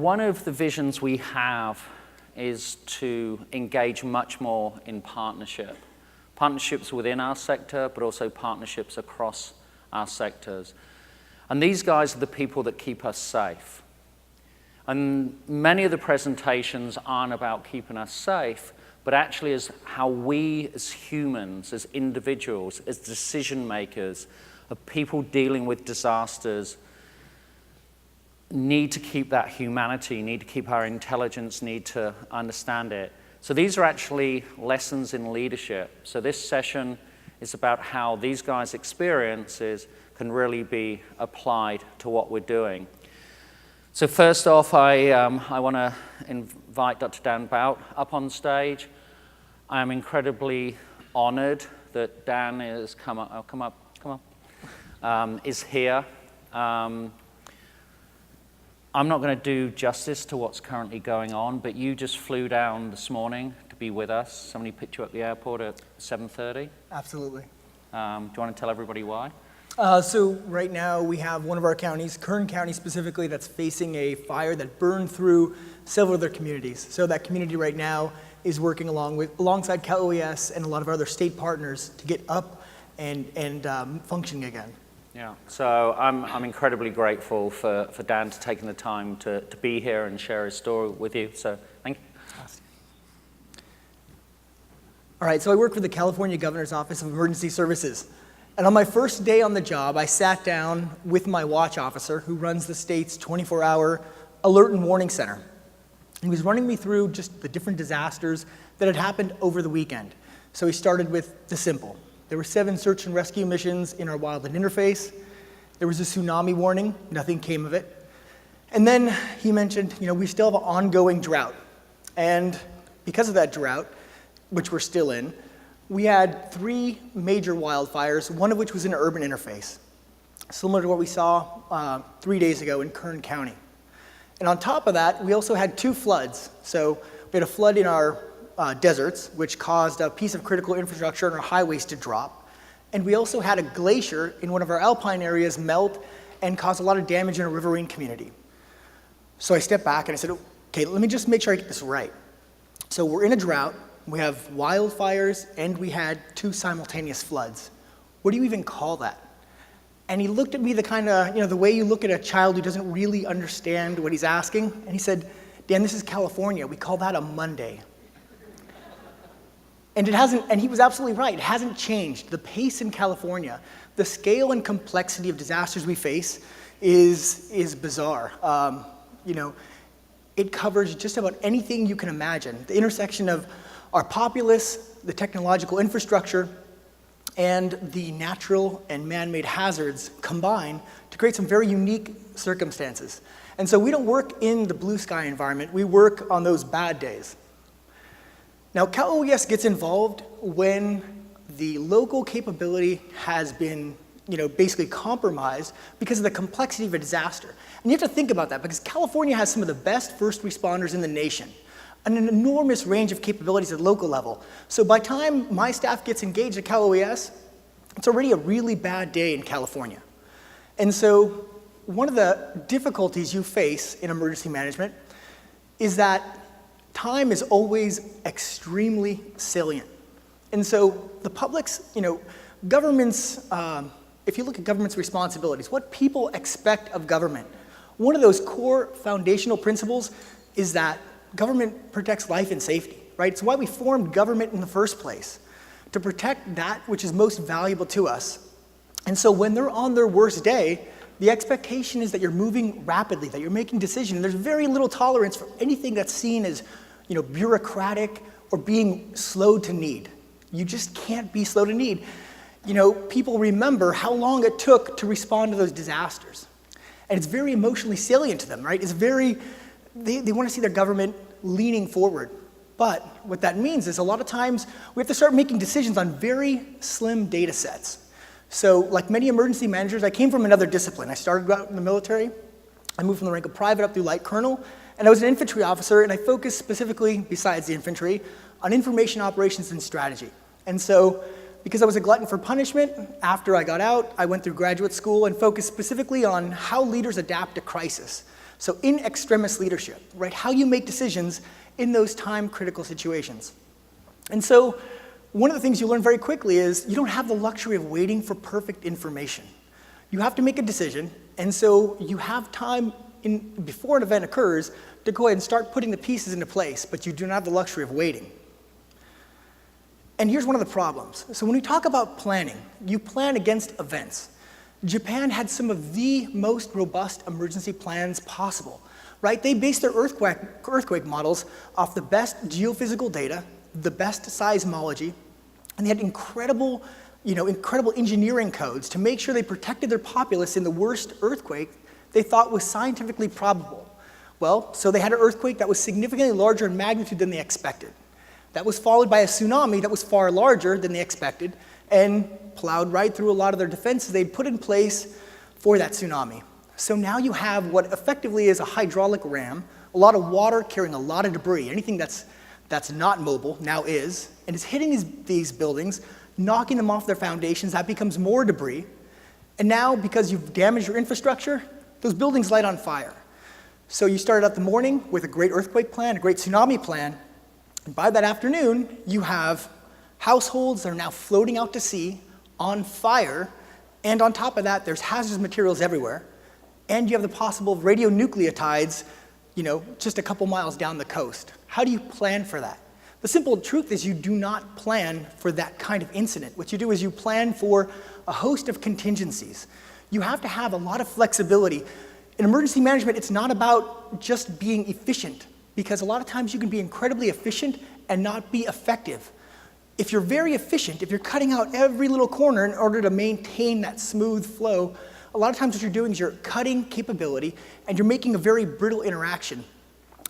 one of the visions we have is to engage much more in partnership. Partnerships within our sector, but also partnerships across our sectors. And these guys are the people that keep us safe. And many of the presentations aren't about keeping us safe, but actually is how we as humans, as individuals, as decision makers, of people dealing with disasters, need to keep that humanity, need to keep our intelligence, need to understand it. So these are actually lessons in leadership. So this session is about how these guys' experiences can really be applied to what we're doing. So first off, I want to invite Dr. Danjel Bout up on stage. I am incredibly honored that Dan is is here. I'm not going to do justice to what's currently going on, but you just flew down this morning to be with us. Somebody picked you up at the airport at 7:30. Absolutely. Do you want to tell everybody why? So right now we have one of our counties, Kern County specifically, that's facing a fire that burned through several other communities. So that community right now is working alongside CalOES and a lot of our other state partners to get up and functioning again. Yeah, so I'm incredibly grateful for Dan to taking the time to be here and share his story with you, so thank you. All right, so I work for the California Governor's Office of Emergency Services. And on my first day on the job, I sat down with my watch officer who runs the state's 24-hour alert and warning center. He was running me through just the different disasters that had happened over the weekend. So he started with the simple. There were 7 search and rescue missions in our wildland interface. There was a tsunami warning, nothing came of it. And then he mentioned, we still have an ongoing drought. And because of that drought, which we're still in, we had 3 major wildfires, one of which was in an urban interface, similar to what we saw 3 days ago in Kern County. And on top of that, we also had 2 floods. So we had a flood in our deserts, which caused a piece of critical infrastructure on our highways to drop. And we also had a glacier in one of our alpine areas melt and cause a lot of damage in a riverine community. So I stepped back and I said, okay, let me just make sure I get this right. So we're in a drought, we have wildfires, and we had 2 simultaneous floods. What do you even call that? And he looked at me the kind of, the way you look at a child who doesn't really understand what he's asking, and he said, Dan, this is California, we call that a Monday. And it hasn't, and he was absolutely right, it hasn't changed. The pace in California, the scale and complexity of disasters we face is bizarre. It covers just about anything you can imagine. The intersection of our populace, the technological infrastructure, and the natural and man-made hazards combine to create some very unique circumstances. And so we don't work in the blue sky environment, we work on those bad days. Now, CalOES gets involved when the local capability has been, basically compromised because of the complexity of a disaster. And you have to think about that because California has some of the best first responders in the nation, and an enormous range of capabilities at the local level. So by the time my staff gets engaged at CalOES, it's already a really bad day in California. And so one of the difficulties you face in emergency management is that time is always extremely salient. And so the public's, government's, if you look at government's responsibilities, what people expect of government, one of those core foundational principles is that government protects life and safety, right? It's why we formed government in the first place, to protect that which is most valuable to us. And so when they're on their worst day, the expectation is that you're moving rapidly, that you're making decisions. And there's very little tolerance for anything that's seen as, bureaucratic or being slow to need. You just can't be slow to need. People remember how long it took to respond to those disasters. And it's very emotionally salient to them, right? They want to see their government leaning forward. But what that means is a lot of times we have to start making decisions on very slim data sets. So like many emergency managers, I came from another discipline. I started out in the military. I moved from the rank of private up through light colonel. And I was an infantry officer, and I focused specifically, besides the infantry, on information operations and strategy. And so, because I was a glutton for punishment, after I got out, I went through graduate school and focused specifically on how leaders adapt to crisis. So in extremis leadership, right? How you make decisions in those time-critical situations. And so one of the things you learn very quickly is you don't have the luxury of waiting for perfect information. You have to make a decision, and so you have time before an event occurs to go ahead and start putting the pieces into place, but you do not have the luxury of waiting. And here's one of the problems. So when we talk about planning, you plan against events. Japan had some of the most robust emergency plans possible, right? They based their earthquake models off the best geophysical data, the best seismology, and they had incredible engineering codes to make sure they protected their populace in the worst earthquake they thought was scientifically probable. Well, so they had an earthquake that was significantly larger in magnitude than they expected. That was followed by a tsunami that was far larger than they expected and plowed right through a lot of their defenses they'd put in place for that tsunami. So now you have what effectively is a hydraulic ram, a lot of water carrying a lot of debris. Anything that's not mobile now is, and it's hitting these buildings, knocking them off their foundations. That becomes more debris. And now, because you've damaged your infrastructure, those buildings light on fire. So you started out the morning with a great earthquake plan, a great tsunami plan, and by that afternoon, you have households that are now floating out to sea on fire, and on top of that, there's hazardous materials everywhere, and you have the possible radionucleotides, just a couple miles down the coast. How do you plan for that? The simple truth is you do not plan for that kind of incident. What you do is you plan for a host of contingencies. You have to have a lot of flexibility. In emergency management, it's not about just being efficient, because a lot of times you can be incredibly efficient and not be effective. If you're very efficient, if you're cutting out every little corner in order to maintain that smooth flow, a lot of times what you're doing is you're cutting capability and you're making a very brittle interaction.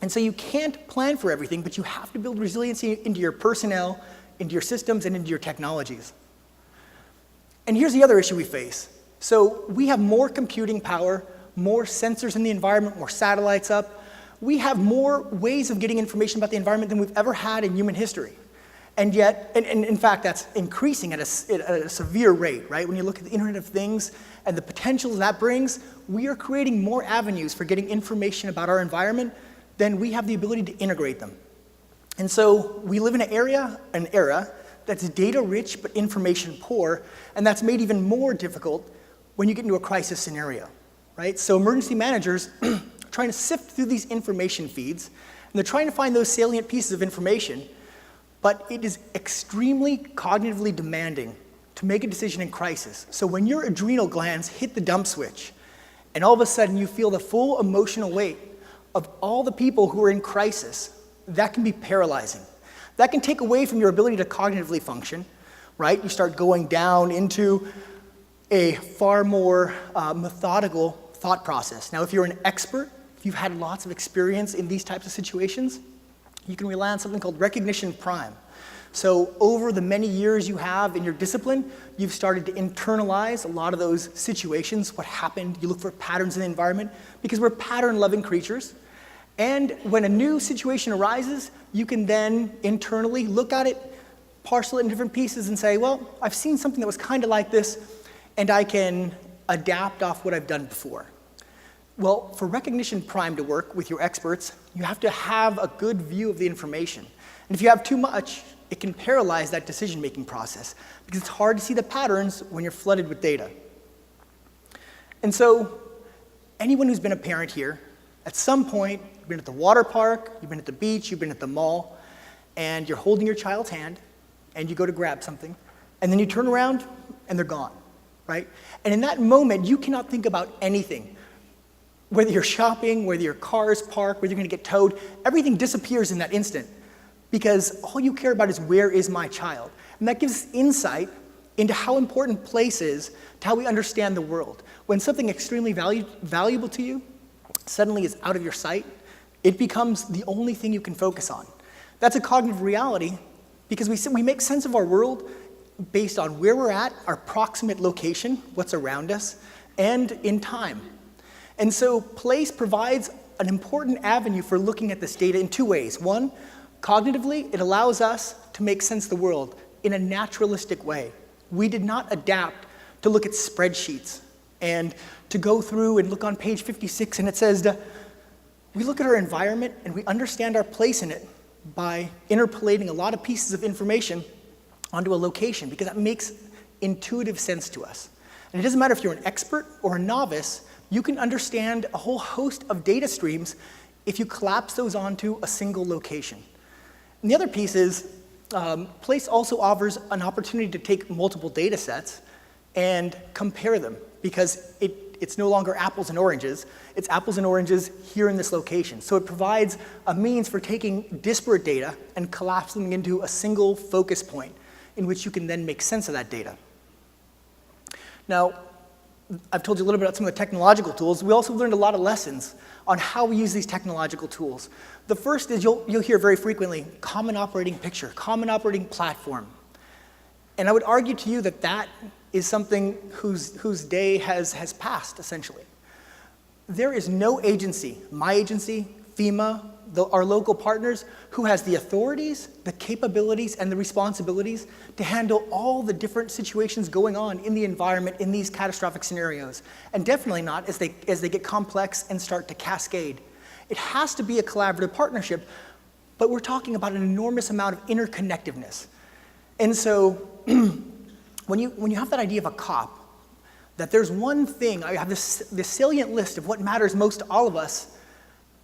And so you can't plan for everything, but you have to build resiliency into your personnel, into your systems, and into your technologies. And here's the other issue we face. So we have more computing power, more sensors in the environment, more satellites up. We have more ways of getting information about the environment than we've ever had in human history. And yet, and in fact, that's increasing at a severe rate, right? When you look at the Internet of Things and the potentials that brings, we are creating more avenues for getting information about our environment than we have the ability to integrate them. And so we live in an era that's data rich but information poor, and that's made even more difficult when you get into a crisis scenario, right? So emergency managers are trying to sift through these information feeds, and they're trying to find those salient pieces of information, but it is extremely cognitively demanding to make a decision in crisis. So when your adrenal glands hit the dump switch, and all of a sudden you feel the full emotional weight of all the people who are in crisis, that can be paralyzing. That can take away from your ability to cognitively function, right? You start going down into a far more methodical thought process. Now, if you're an expert, if you've had lots of experience in these types of situations, you can rely on something called recognition prime. So over the many years you have in your discipline, you've started to internalize a lot of those situations, what happened. You look for patterns in the environment because we're pattern-loving creatures. And when a new situation arises, you can then internally look at it, parcel it in different pieces and say, well, I've seen something that was kind of like this, and I can adapt off what I've done before. Well, for recognition prime to work with your experts, you have to have a good view of the information. And if you have too much, it can paralyze that decision-making process because it's hard to see the patterns when you're flooded with data. And so anyone who's been a parent here, at some point, you've been at the water park, you've been at the beach, you've been at the mall, and you're holding your child's hand, and you go to grab something, and then you turn around, and they're gone, right? And in that moment, you cannot think about anything. Whether you're shopping, whether your car is parked, whether you're going to get towed, everything disappears in that instant because all you care about is where is my child? And that gives insight into how important place is to how we understand the world. When something extremely valuable to you suddenly is out of your sight, it becomes the only thing you can focus on. That's a cognitive reality because we make sense of our world based on where we're at, our proximate location, what's around us, and in time. And so place provides an important avenue for looking at this data in two ways. One, cognitively, it allows us to make sense of the world in a naturalistic way. We did not adapt to look at spreadsheets and to go through and look on page 56 and it says We look at our environment and we understand our place in it by interpolating a lot of pieces of information onto a location, because that makes intuitive sense to us. And it doesn't matter if you're an expert or a novice, you can understand a whole host of data streams if you collapse those onto a single location. And the other piece is, Place also offers an opportunity to take multiple data sets and compare them, because it's no longer apples and oranges, it's apples and oranges here in this location. So it provides a means for taking disparate data and collapsing them into a single focus point in which you can then make sense of that data. Now, I've told you a little bit about some of the technological tools. We also learned a lot of lessons on how we use these technological tools. The first is you'll hear very frequently, common operating picture, common operating platform. And I would argue to you that that is something whose day has passed, essentially. There is no agency, my agency, FEMA, our local partners, who has the authorities, the capabilities, and the responsibilities to handle all the different situations going on in the environment in these catastrophic scenarios, and definitely not as they get complex and start to cascade. It has to be a collaborative partnership, but we're talking about an enormous amount of interconnectedness. And so when you have that idea of a COP, that there's one thing, I have this salient list of what matters most to all of us,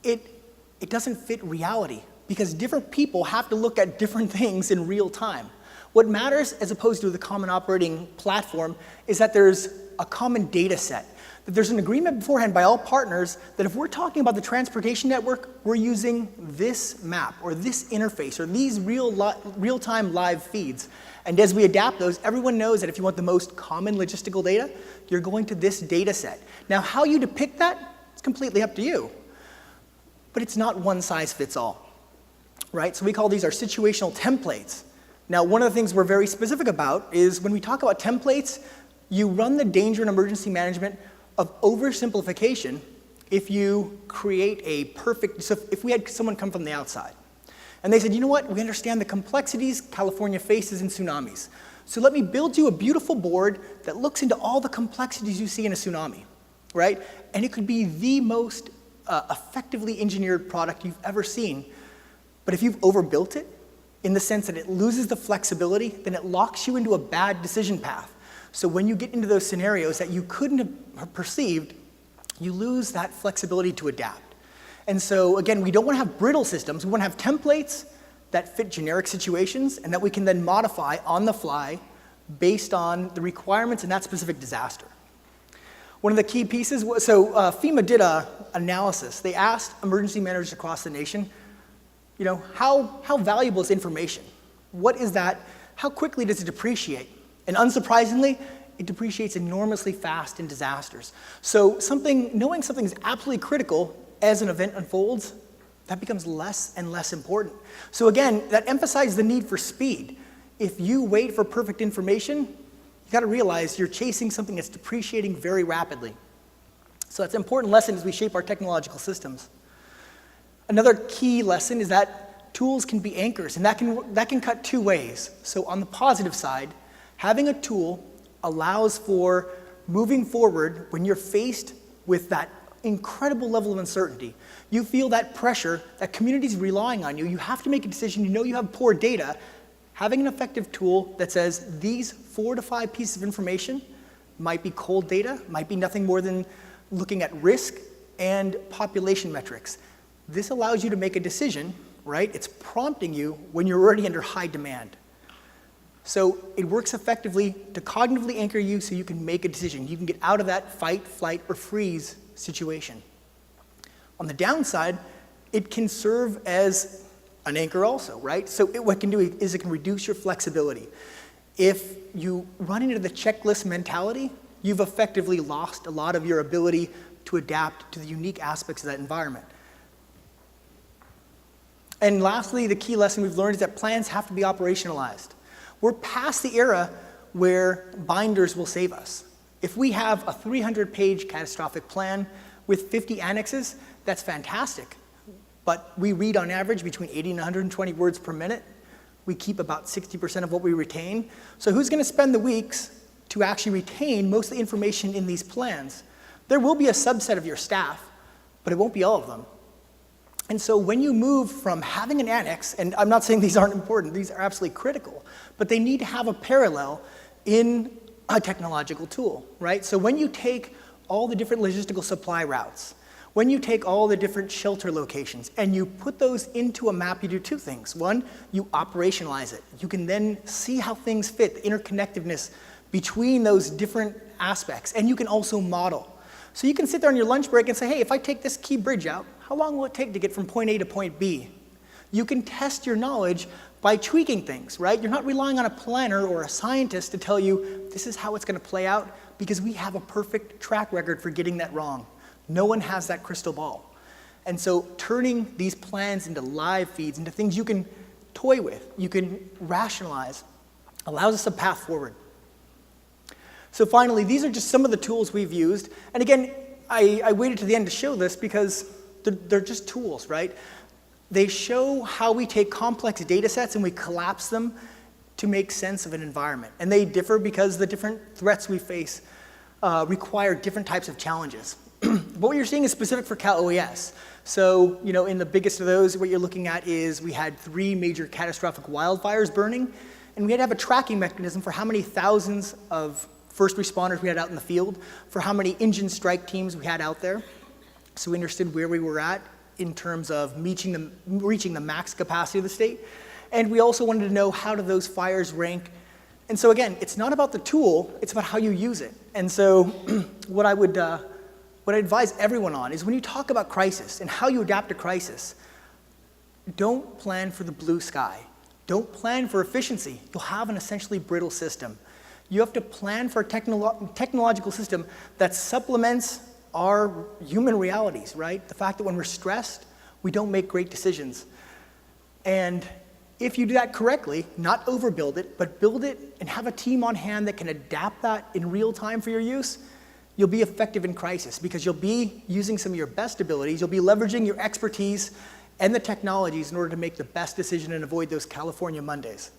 it doesn't fit reality, because different people have to look at different things in real time. What matters, as opposed to the common operating platform, is that there's a common data set, that there's an agreement beforehand by all partners that if we're talking about the transportation network, we're using this map or this interface or these real-time live feeds. And as we adapt those, everyone knows that if you want the most common logistical data, you're going to this data set. Now, how you depict that, it's completely up to you. But it's not one size fits all, right? So we call these our situational templates. Now, one of the things we're very specific about is when we talk about templates, you run the danger in emergency management of oversimplification if you create a perfect, so if we had someone come from the outside and they said, you know what, we understand the complexities California faces in tsunamis. So let me build you a beautiful board that looks into all the complexities you see in a tsunami, right? And it could be the most effectively engineered product you've ever seen. But if you've overbuilt it, in the sense that it loses the flexibility, then it locks you into a bad decision path. So when you get into those scenarios that you couldn't have perceived, you lose that flexibility to adapt. And so again, we don't want to have brittle systems. We want to have templates that fit generic situations and that we can then modify on the fly based on the requirements in that specific disaster. One of the key pieces was, FEMA did an analysis. They asked emergency managers across the nation, you know, how valuable is information? What is that? How quickly does it depreciate? And unsurprisingly, it depreciates enormously fast in disasters. So knowing something is absolutely critical as an event unfolds, that becomes less and less important. So again, that emphasizes the need for speed. If you wait for perfect information, you got to realize you're chasing something that's depreciating very rapidly. So that's an important lesson as we shape our technological systems. Another key lesson is that tools can be anchors, and that can cut two ways. So on the positive side, having a tool allows for moving forward when you're faced with that incredible level of uncertainty. You feel that pressure, that community's relying on you. You have to make a decision. You know you have poor data. Having an effective tool that says these 4 to 5 pieces of information might be cold data, might be nothing more than looking at risk and population metrics. This allows you to make a decision, right? It's prompting you when you're already under high demand. So it works effectively to cognitively anchor you so you can make a decision. You can get out of that fight, flight, or freeze situation. On the downside, it can serve as an anchor also, right? So what it can do is it can reduce your flexibility. If you run into the checklist mentality, you've effectively lost a lot of your ability to adapt to the unique aspects of that environment. And lastly, the key lesson we've learned is that plans have to be operationalized. We're past the era where binders will save us. If we have a 300-page catastrophic plan with 50 annexes, that's fantastic. But we read on average between 80 and 120 words per minute. We keep about 60% of what we retain. So who's going to spend the weeks to actually retain most of the information in these plans? There will be a subset of your staff, but it won't be all of them. And so when you move from having an annex, and I'm not saying these aren't important, these are absolutely critical, but they need to have a parallel in a technological tool, right? So when you take all the different logistical supply routes, when you take all the different shelter locations and you put those into a map, you do two things. One, you operationalize it. You can then see how things fit, the interconnectedness between those different aspects, and you can also model. So you can sit there on your lunch break and say, hey, if I take this key bridge out, how long will it take to get from point A to point B? You can test your knowledge by tweaking things, right? You're not relying on a planner or a scientist to tell you this is how it's going to play out, because we have a perfect track record for getting that wrong. No one has that crystal ball. And so turning these plans into live feeds, into things you can toy with, you can rationalize, allows us a path forward. So finally, these are just some of the tools we've used. And again, I waited to the end to show this because they're just tools, right? They show how we take complex data sets and we collapse them to make sense of an environment. And they differ because the different threats we face require different types of challenges. But what you're seeing is specific for CalOES. So, in the biggest of those, what you're looking at is we had 3 major catastrophic wildfires burning, and we had to have a tracking mechanism for how many thousands of first responders we had out in the field, for how many engine strike teams we had out there. So we understood where we were at in terms of reaching the max capacity of the state. And we also wanted to know, how do those fires rank? And so again, it's not about the tool, it's about how you use it. And so what I advise everyone on is, when you talk about crisis and how you adapt to crisis, don't plan for the blue sky. Don't plan for efficiency. You'll have an essentially brittle system. You have to plan for a technological system that supplements our human realities, right? The fact that when we're stressed, we don't make great decisions. And if you do that correctly, not overbuild it, but build it and have a team on hand that can adapt that in real time for your use, you'll be effective in crisis, because you'll be using some of your best abilities, you'll be leveraging your expertise and the technologies in order to make the best decision and avoid those California Mondays.